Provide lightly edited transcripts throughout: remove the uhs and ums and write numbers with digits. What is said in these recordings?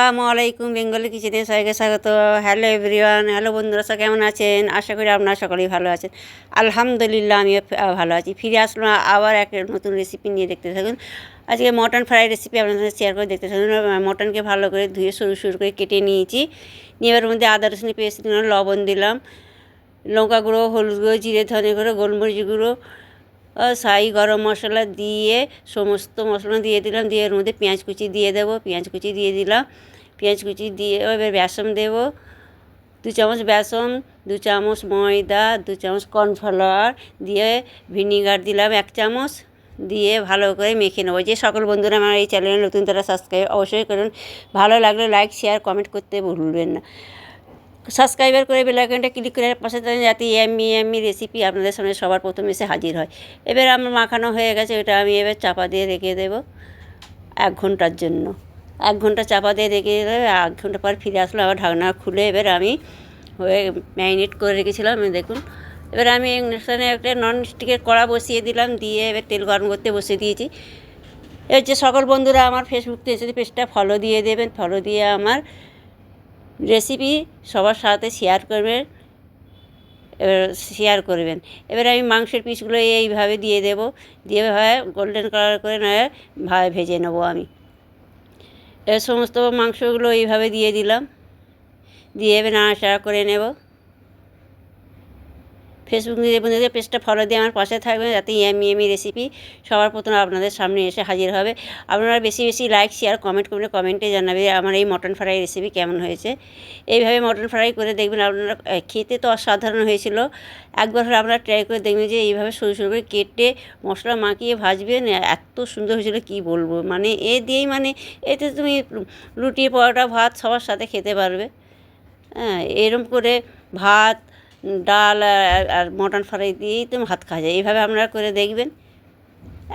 আসসালামু আলাইকুম। বেঙ্গলি কিচেনে সবাইকে স্বাগত। হ্যালো এভরিওয়ান, হ্যালো বন্ধুরা, সব কেমন আছেন? আশা করি আপনারা সকলেই ভালো আছেন। আলহামদুলিল্লাহ, আমিও ভালো আছি। ফিরে আসলাম আবার এক নতুন রেসিপি নিয়ে। দেখতে থাকুন। আজকে মটন ফ্রাই রেসিপি আপনাদের সাথে শেয়ার করে দেখতে থাকুন। মটনকে ভালো করে ধুয়ে সরু সরু করে কেটে নিয়েছি। নিয়ে এবার মধ্যে আদা রসুন পেস্ট দিলাম, লবণ দিলাম, লঙ্কা গুঁড়ো, হলুদ গুঁড়ো, জিরে ধনে গুঁড়ো, গোলমরিচ গুঁড়ো, সাই গরম মশলা দিয়ে সমস্ত মশলা দিয়ে দিলাম। দিয়ে এর মধ্যে পেঁয়াজ কুচি দিয়ে দেবো। পেঁয়াজ কুচি দিয়ে দিলাম। পেঁয়াজ কুচি দিয়ে এবার বেসন দেবো, 2 চামচ বেসন, 2 চামচ ময়দা, 2 চামচ কর্নফ্লাওয়ার দিয়ে ভিনিগার দিলাম 1 চামচ দিয়ে ভালো করে মেখে নেবো। যে সকল বন্ধুরা আমার এই চ্যানেলে নতুন, তারা সাবস্ক্রাইব অবশ্যই করুন। ভালো লাগলে লাইক শেয়ার কমেন্ট করতে ভুলবেন না। সাবস্ক্রাইবার করে বেল আইকনটা ক্লিক করে পাশে থাকেন, যাতে এমনি রেসিপি আপনাদের সামনে সবার প্রথম এসে হাজির হয়। এবার আমার মাখানো হয়ে গেছে, ওটা আমি এবার চাপা দিয়ে রেখে দেবো 1 ঘন্টার জন্য। 1 ঘন্টা চাপা দিয়ে রেখে দেবে। 1 ঘন্টা পর ফিরে আসলে আবার ঢাকনা খুলে এবার আমি ম্যারিনেট করে রেখেছিলাম। দেখুন, এবার আমি এখানে একটা নন স্টিকের কড়া বসিয়ে দিলাম, দিয়ে এবার তেল গরম করতে বসিয়ে দিয়েছি। এবার যে সকল বন্ধুরা আমার ফেসবুক পেজটা ফলো দিয়ে দেবেন, ফলো দিয়ে আমার রেসিপি সবার সাথে শেয়ার করবেন। এবার আমি মাংসের পিসগুলো এইভাবে দিয়ে দেব, দিয়ে গোল্ডেন কালার করে নয় ভেজে নেবো আমি। এর সমস্ত মাংসগুলো এইভাবে দিয়ে দিলাম, দিয়ে এবার নাড়াচাড়া করে নেব। ফেসবুক বন্ধুদের পেজটা ফলো দিয়ে আমার পাশে থাকবেন, যাতে এমনি রেসিপি সবার প্রথম আপনাদের সামনে এসে হাজির হবে। আপনারা বেশি বেশি লাইক শেয়ার কমেন্ট করবেন, কমেন্টে জানাবে আমার এই মটন ফ্রাই রেসিপি কেমন হয়েছে। এইভাবে মটন ফ্রাই করে দেখবেন, আপনারা খেতে তো অসাধারণ হয়েছিল। একবার হলে আপনারা ট্রাই করে দেখবেন যে এইভাবে সরু সরু করে কেটে মশলা মাখিয়ে ভাজবেন, এত সুন্দর হয়েছিল কি বলবো। মানে দিয়েই এতে তুমি রুটি, পরোটা, ভাত সবার সাথে খেতে পারবে। হ্যাঁ, এরম করে ভাত, ডাল আর মটন ফ্রাই দিয়েই তো ভাত খাওয়া যায়। এইভাবে আপনারা করে দেখবেন।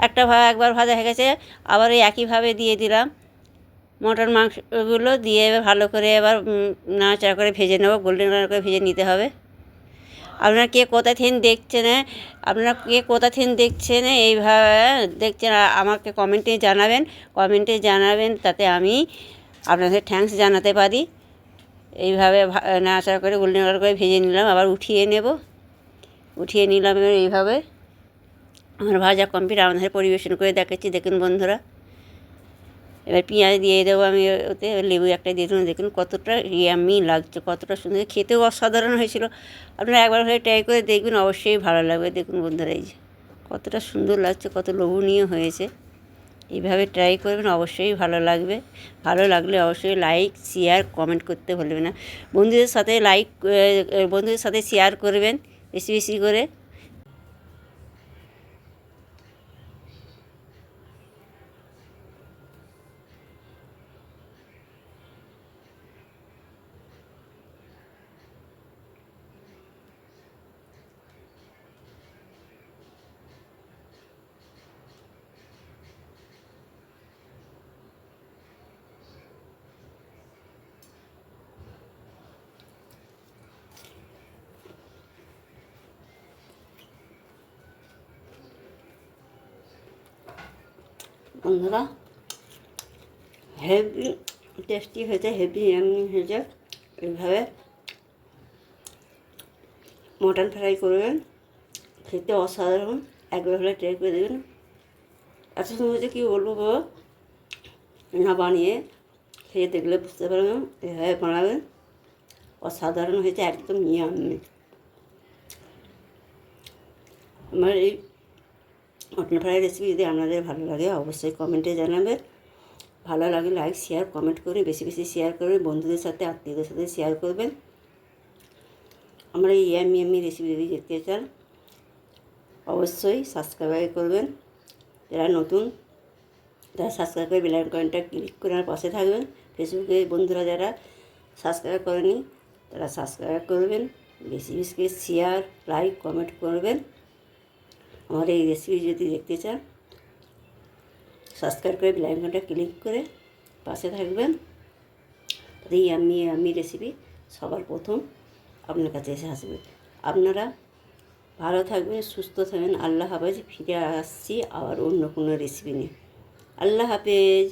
একবার ভাজা হয়ে গেছে, আবার এই একইভাবে দিয়ে দিলাম মটন মাংসগুলো, দিয়ে ভালো করে এবার নাড়াচাড়া করে ভেজে নেবো। গোল্ডেন কালার করে ভেজে নিতে হবে। আপনারা কে কোথা থেকে দেখছেন এইভাবে দেখছেন আমাকে কমেন্টে জানাবেন, তাতে আমি আপনাদের থ্যাঙ্কস জানাতে পারি। এইভাবে নাড়াচাড়া করে গোল্ডেন কালার করে ভেজে নিলাম, আবার উঠিয়ে নিলাম। এবার এইভাবে আমার ভাজা কমপ্লিট, আপনাদের পরিবেশন করে দেখাচ্ছি। দেখুন বন্ধুরা, এবার পেঁয়াজ দিয়ে দেবো আমি ওতে, লেবু একটা দিয়ে দেবো। দেখুন কতটা ইয়াম্মি লাগছে, কতটা সুন্দর, খেতেও অসাধারণ হয়েছিল। আপনারা একবার হয়ে ট্রাই করে দেখবেন, অবশ্যই ভালো লাগবে। দেখুন বন্ধুরা, এই যে কতটা সুন্দর লাগছে, কত লোভনীয় হয়েছে। এইভাবে ট্রাই করবেন, অবশ্যই ভালো লাগবে। ভালো লাগলে অবশ্যই লাইক শেয়ার কমেন্ট করতে ভুলবেন না। বন্ধুদের সাথে শেয়ার করবেন বেশি বেশি করে। বন্ধুরা, হেভি টেস্টি হয়েছে, হেভি ইয়ামি হয়েছে। এইভাবে মটন ফ্রাই করবেন, খেতে অসাধারণ। একবার হলে ট্রাই করে দেবেন। এত সুন্দর হয়েছে কী বলবো, না বানিয়ে খেয়ে দেখলে বুঝতে পারবেন। এভাবে বানাবেন, অসাধারণ হয়েছে, একদম ইয়ামি। আমার এই মটন ফ্রাই রেসিপি যদি আপনাদের ভালো লাগে, অবশ্যই কমেন্টে জানাবেন। ভালো লাগে লাইক শেয়ার কমেন্ট করে বেশি বেশি শেয়ার করবেন, বন্ধুদের সাথে আত্মীয়দের সাথে শেয়ার করবেন। আমরা এই ইয়ামি রেসিপি যদি দেখতে চান, অবশ্যই সাবস্ক্রাইব করবেন। যারা নতুন তারা সাবস্ক্রাইব করে বেল আইকনটা ক্লিক করে আমার পাশে থাকবেন। ফেসবুকে বন্ধুরা যারা সাবস্ক্রাইব করেনি, তারা সাবস্ক্রাইব করবেন। বেশি বেশি করে শেয়ার লাইক কমেন্ট করবেন। আমার এই রেসিপি যদি দেখতে চান, সাবস্ক্রাইব করে বেল আইকনটা ক্লিক করে পাশে থাকবেন। এই আমি রেসিপি সবার প্রথম আপনার কাছে এসে আসবে। আপনারা ভালো থাকবেন, সুস্থ থাকবেন। আল্লাহ হাফেজ। ফিরে আসছি আবার অন্য কোনো রেসিপি নিয়ে। আল্লাহ হাফেজ।